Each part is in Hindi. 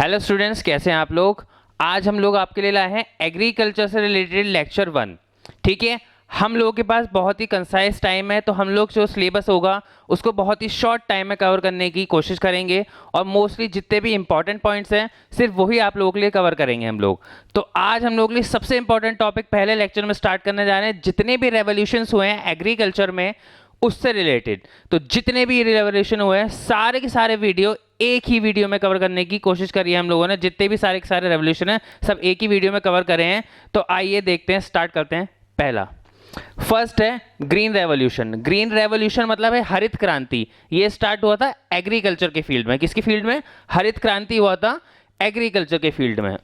हेलो स्टूडेंट्स, कैसे हैं आप लोग। आज हम लोग आपके लिए लाए हैं एग्रीकल्चर से रिलेटेड लेक्चर 1। ठीक है, हम लोगों के पास बहुत ही कंसाइज टाइम है, तो हम लोग जो सिलेबस होगा उसको बहुत ही शॉर्ट टाइम में कवर करने की कोशिश करेंगे और मोस्टली जितने भी इंपॉर्टेंट पॉइंट्स हैं सिर्फ वही आप लोगों के लिए कवर करेंगे हम लोग। तो आज हम लोगों के लिए सबसे इंपॉर्टेंट टॉपिक पहले लेक्चर में स्टार्ट करने जा रहे हैं, जितने भी रेवोल्यूशंस हुए हैं एग्रीकल्चर में उससे रिलेटेड। तो जितने भी रेवोल्यूशन हुए हैं सारे के सारे वीडियो एक ही वीडियो में कवर करने की कोशिश करी है हम लोगों ने। जितने भी सारे के सारे रेवोल्यूशन हैं सब एक ही वीडियो में कवर करे हैं। तो आइए देखते हैं, स्टार्ट करते हैं। पहला फर्स्ट है ग्रीन रेवोल्यूशन। ग्रीन रेवोल्यूशन मतलब है हरित क्रांति। ये स्टार्ट हुआ था एग्रीकल्चर के फील्ड में। किसकी फील्ड में? हरित क्रांति हुआ था एग्रीकल्चर के फील्ड में।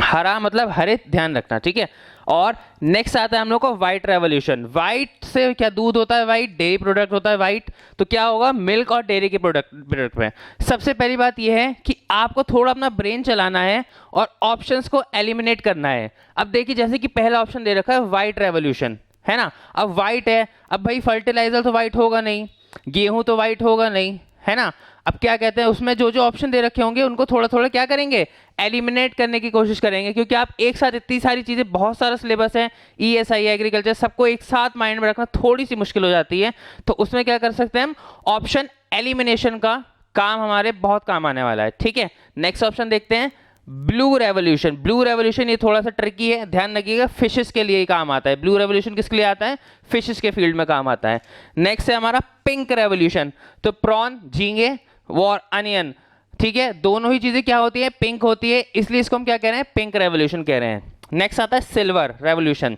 हरा मतलब हरित, ध्यान रखना, ठीक है। और नेक्स्ट आता है हम लोग को व्हाइट रेवोल्यूशन। व्हाइट से क्या दूध होता है, व्हाइट डेयरी प्रोडक्ट होता है व्हाइट। तो क्या होगा? मिल्क और डेयरी के प्रोडक्ट में। सबसे पहली बात यह है कि आपको थोड़ा अपना ब्रेन चलाना है और ऑप्शंस को एलिमिनेट करना है। अब देखिए, जैसे कि पहला ऑप्शन दे रखा है व्हाइट रेवोल्यूशन, है ना। अब व्हाइट है, अब भाई फर्टिलाइजर तो व्हाइट होगा नहीं, गेहूं तो व्हाइट होगा नहीं, है ना। अब क्या कहते हैं, उसमें जो जो ऑप्शन दे रखे होंगे उनको थोड़ा थोड़ा क्या करेंगे, एलिमिनेट करने की कोशिश करेंगे। क्योंकि आप एक साथ इतनी सारी चीजें, बहुत सारा सिलेबस है, ईएसआई एग्रीकल्चर, सबको एक साथ माइंड में रखना थोड़ी सी मुश्किल हो जाती है। तो उसमें क्या कर सकते हैं हम, ऑप्शन एलिमिनेशन का काम हमारे बहुत काम आने वाला है। ठीक है, नेक्स्ट ऑप्शन देखते हैं, ब्लू रेवोल्यूशन। ब्लू रेवोल्यूशन ये थोड़ा सा ट्रिकी है, ध्यान रखिएगा, फिशेस के लिए ही काम आता है। ब्लू रेवोल्यूशन किसके लिए आता है? फिशेस के फील्ड में काम आता है। नेक्स्ट है हमारा पिंक रेवोल्यूशन। तो प्रॉन, झींगे और अनियन, ठीक है, दोनों ही चीजें क्या होती है? पिंक होती है, इसलिए इसको हम क्या कह रहे हैं? पिंक रेवोल्यूशन कह रहे हैं। नेक्स्ट आता है सिल्वर रेवोल्यूशन।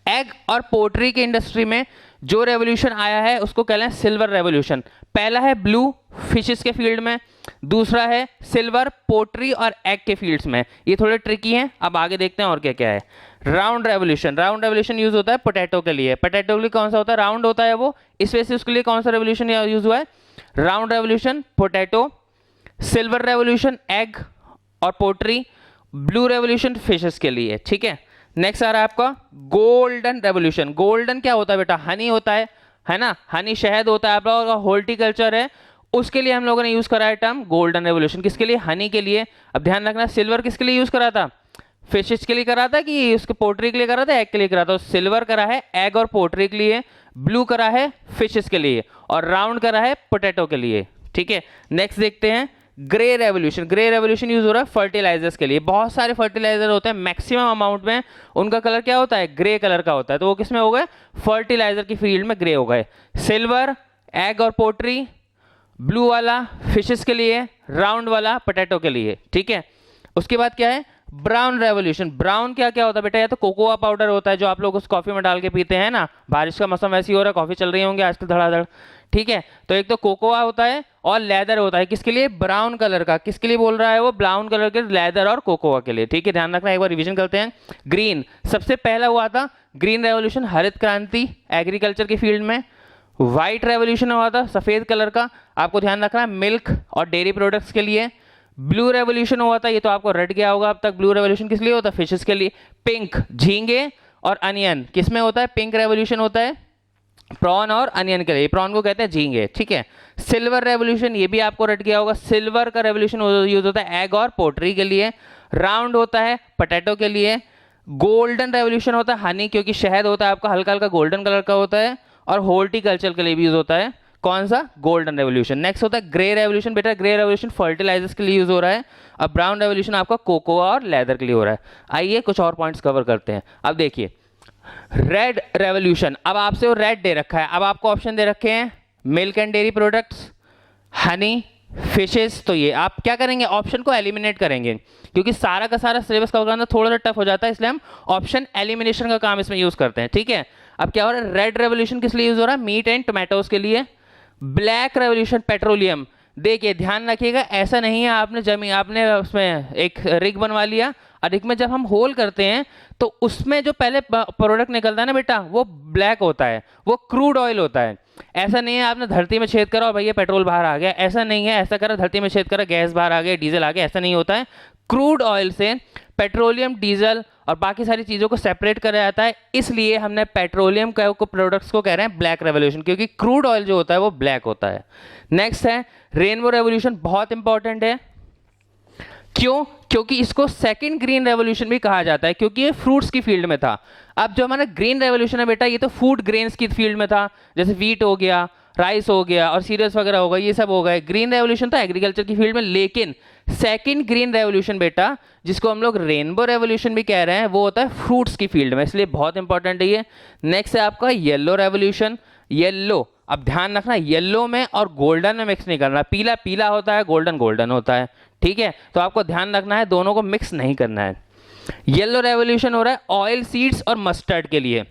एग और पोल्ट्री के इंडस्ट्री में जो रेवोल्यूशन आया है उसको कह रहे हैं सिल्वर रेवोल्यूशन। पहला है ब्लू, फिशेस के फील्ड में, दूसरा है सिल्वर, पोल्ट्री और एग के फील्ड्स में। ये थोड़े ट्रिकी हैं, अब आगे देखते हैं और क्या क्या है। Round revolution. Round revolution use होता है पोटैटो के लिए। पोटैटो के लिए कौन सा होता है? राउंड होता है वो, इस वजह से उसके लिए कौन सा रेवोल्यूशन यूज हुआ है? Round revolution potato. Silver revolution egg और पोल्ट्री। ब्लू रेवोल्यूशन फिशेस के लिए। ठीक है, नेक्स्ट आ रहा है आपका गोल्डन रेवोल्यूशन। गोल्डन क्या होता है बेटा? हनी होता है ना, हनी शहद होता है आपका, और हॉर्टिकल्चर है, उसके लिए हम लोगों ने यूज करा है टर्म गोल्डन रेवोल्यूशन। किसके लिए? हनी के लिए। अब ध्यान रखना, सिल्वर किसके लिए यूज करा था? फिशेस के लिए करा था कि उसके पोल्ट्री के लिए करा था, एग के लिए करा था? सिल्वर करा है एग और पोल्ट्री के लिए, ब्लू करा है फिशेस के लिए, और राउंड करा है पोटैटो के लिए। ठीक है, नेक्स्ट देखते हैं grey revolution. Grey revolution use हो रहा है फर्टिलाइजर्स के लिए। बहुत सारे फर्टिलाइजर होते हैं, मैक्सिमम अमाउंट में उनका कलर क्या होता है? ग्रे कलर का होता है। तो वो किस में हो गए? फर्टिलाइजर की फील्ड में ग्रे हो गए। सिल्वर एग और पोल्ट्री, ब्लू वाला फिशेस के लिए, राउंड वाला पोटैटो के लिए। ठीक है, उसके बाद क्या है? Brown revolution. ब्राउन क्या क्या होता है बेटा? या तो कोकोआ पाउडर होता है जो आप लोग उस कॉफी में डाल के पीते हैं ना, बारिश का मौसम वैसे ही हो रहा है, कॉफी चल रही होंगे आजकल धड़ाधड़। ठीक है, तो एक तो कोकोआ होता है और लेदर होता है। किसके लिए? ब्राउन कलर का। किसके लिए बोल रहा है वो? ब्राउन कलर के लेदर और कोकोआ के लिए। ठीक है, ध्यान रखना, एक बार रिवीजन करते हैं। ग्रीन सबसे पहला हुआ था ग्रीन रेवोल्यूशन, हरित क्रांति एग्रीकल्चर के फील्ड में। व्हाइट रेवोल्यूशन हुआ था सफेद कलर का, आपको ध्यान रखना है, मिल्क और डेयरी प्रोडक्ट्स के लिए। ब्लू रेवोल्यूशन हुआ था, ये तो आपको रट गया होगा अब तक, ब्लू रेवोल्यूशन किस लिए होता है? फिशेस के लिए। पिंक झींगे और अनियन किस में होता है? पिंक रेवोल्यूशन होता है प्रॉन और अनियन के लिए, प्रॉन को कहते हैं झींगे। ठीक है, सिल्वर रेवोल्यूशन ये भी आपको रट गया होगा, सिल्वर का रेवोल्यूशन यूज होता है एग और पोल्ट्री के लिए। राउंड होता है पोटैटो के लिए। गोल्डन रेवोल्यूशन होता है हनी, क्योंकि शहद होता है आपका हल्का हल्का गोल्डन कलर का होता है, और हॉर्टिकल्चर के लिए भी यूज होता है। कौन सा? Golden revolution. नेक्स्ट होता है ग्रे रेवोल्यूशन। बेटा ग्रे रेवोल्यूशन फर्टिलाइजर्स के लिए यूज हो रहा है। अब ब्राउन रेवोल्यूशन आपका कोकोआ और लेदर के लिए हो रहा है। आइए कुछ और पॉइंट्स कवर करते हैं। अब देखिए रेड रेवोल्यूशन। अब आपसे वो रेड दे रखा है, अब आपको ऑप्शन दे रखे हैं milk and dairy products, Honey, fishes. तो ये आप क्या करेंगे? ऑप्शन को एलिमिनेट करेंगे, क्योंकि सारा का सारा सिलेबस कवर करना थोड़ा सा टफ हो जाता है, इसलिए हम ऑप्शन एलिमिनेशन का काम इसमें यूज करते हैं। ठीक है, अब क्या हो रहा है? रेड रेवोल्यूशन किस लिए यूज हो रहा है? मीट एंड टोमेटोज के लिए। Black revolution petroleum. देखिए ध्यान रखिएगा, ऐसा नहीं है आपने उसमें एक रिग बनवा लिया, और रिग में जब हम होल करते हैं तो उसमें जो पहले प्रोडक्ट निकलता है ना बेटा, वो ब्लैक होता है, वो क्रूड ऑयल होता है। ऐसा नहीं है आपने धरती में छेद करा और भैया पेट्रोल बाहर आ गया, ऐसा नहीं है। ऐसा करा धरती में छेद करा गैस बाहर आ गया, डीजल आ गया, ऐसा नहीं होता है। क्रूड ऑयल से पेट्रोलियम, डीजल और बाकी सारी चीज़ों को सेपरेट करा जाता है, इसलिए हमने पेट्रोलियम को प्रोडक्ट्स को कह रहे हैं ब्लैक रेवोल्यूशन, क्योंकि क्रूड ऑयल जो होता है वो ब्लैक होता है। नेक्स्ट है रेनबो रेवोल्यूशन, बहुत इंपॉर्टेंट है। क्यों? क्योंकि इसको सेकंड ग्रीन रेवोल्यूशन भी कहा जाता है, क्योंकि ये फ्रूट्स की फील्ड में था। अब जो हमारा ग्रीन रेवोल्यूशन है बेटा, ये तो फूड ग्रेन्स की फील्ड में था, जैसे वीट हो गया, राइस हो गया और सीरियल्स वगैरह हो गए, ये सब हो गए। ग्रीन रेवोल्यूशन था एग्रीकल्चर की फील्ड में, लेकिन सेकंड ग्रीन रेवोल्यूशन बेटा, जिसको हम लोग रेनबो रेवोल्यूशन भी कह रहे हैं, वो होता है फ्रूट्स की फील्ड में, इसलिए बहुत इंपॉर्टेंट है ये। नेक्स्ट है आपका येलो रेवोल्यूशन। येलो, अब ध्यान रखना, येलो में और गोल्डन में मिक्स नहीं करना। पीला पीला होता है, गोल्डन गोल्डन होता है, ठीक है? तो आपको ध्यान रखना है, दोनों को मिक्स नहीं करना है। येलो रेवोल्यूशन हो रहा है ऑयल सीड्स और मस्टर्ड के लिए।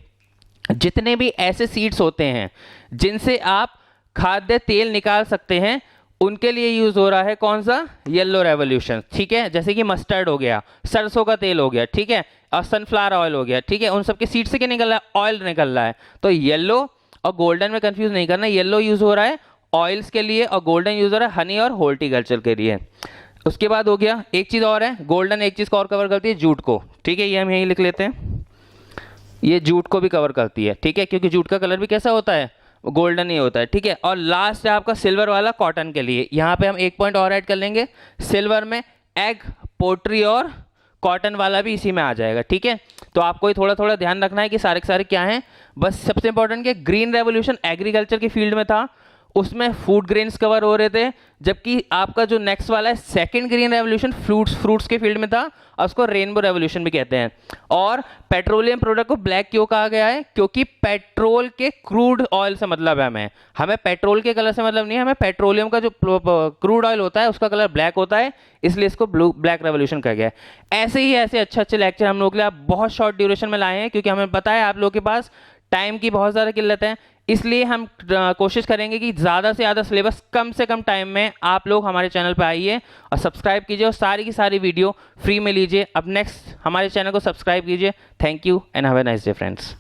जितने भी ऐसे सीड्स होते हैं जिनसे आप खाद्य तेल निकाल सकते हैं, उनके लिए यूज हो रहा है कौन सा? येलो रेवोल्यूशन, ठीक है? जैसे कि मस्टर्ड हो गया, सरसों का तेल हो गया, ठीक है, और सनफ्लावर ऑयल हो गया, ठीक है? उन सबके सीड से क्या निकल रहा है? ऑयल निकल रहा है। तो येलो और गोल्डन में कंफ्यूज नहीं करना। येलो यूज हो रहा है ऑयल्स के लिए और गोल्डन यूज हो रहा है हनी और हॉर्टिकल्चर के लिए। उसके बाद हो गया, एक चीज और है, गोल्डन एक चीज को और कवर करती है, जूट को, ठीक है? ये हम यहीं लिख लेते हैं, ये जूट को भी कवर करती है, ठीक है? क्योंकि जूट का कलर भी कैसा होता है? गोल्डन ही होता है, ठीक है? और लास्ट है आपका सिल्वर वाला, कॉटन के लिए। यहाँ पे हम एक पॉइंट और ऐड कर लेंगे, सिल्वर में एग, पोल्ट्री और कॉटन वाला भी इसी में आ जाएगा, ठीक है? तो आपको ही थोड़ा थोड़ा ध्यान रखना है कि सारे के सारे क्या हैं। बस सबसे इंपॉर्टेंट कि ग्रीन रेवोल्यूशन एग्रीकल्चर की फील्ड में था, उसमें फूड ग्रेन्स कवर हो रहे थे, जबकि आपका जो नेक्स्ट वाला है सेकंड ग्रीन रेवोल्यूशन फ्रूट्स के फील्ड में था, और उसको रेनबो रेवोल्यूशन भी कहते हैं। और पेट्रोलियम प्रोडक्ट को ब्लैक क्यों कहा गया है? क्योंकि पेट्रोल के क्रूड ऑयल से मतलब है, हमें पेट्रोल के कलर से मतलब नहीं है, हमें पेट्रोलियम का जो क्रूड ऑयल होता है उसका कलर ब्लैक होता है, इसलिए इसको ब्लैक रेवोल्यूशन कहा गया है। ऐसे ही ऐसे अच्छे अच्छे लेक्चर हम लोग के लिए आप बहुत शॉर्ट ड्यूरेशन में लाए हैं, क्योंकि हमें पता है आप लोगों के पास टाइम की बहुत ज़्यादा किल्लत है, इसलिए हम कोशिश करेंगे कि ज़्यादा से ज़्यादा सिलेबस कम से कम टाइम में आप लोग हमारे चैनल पर आइए और सब्सक्राइब कीजिए और सारी की सारी वीडियो फ्री में लीजिए। अब नेक्स्ट हमारे चैनल को सब्सक्राइब कीजिए। Thank you and have a nice day friends.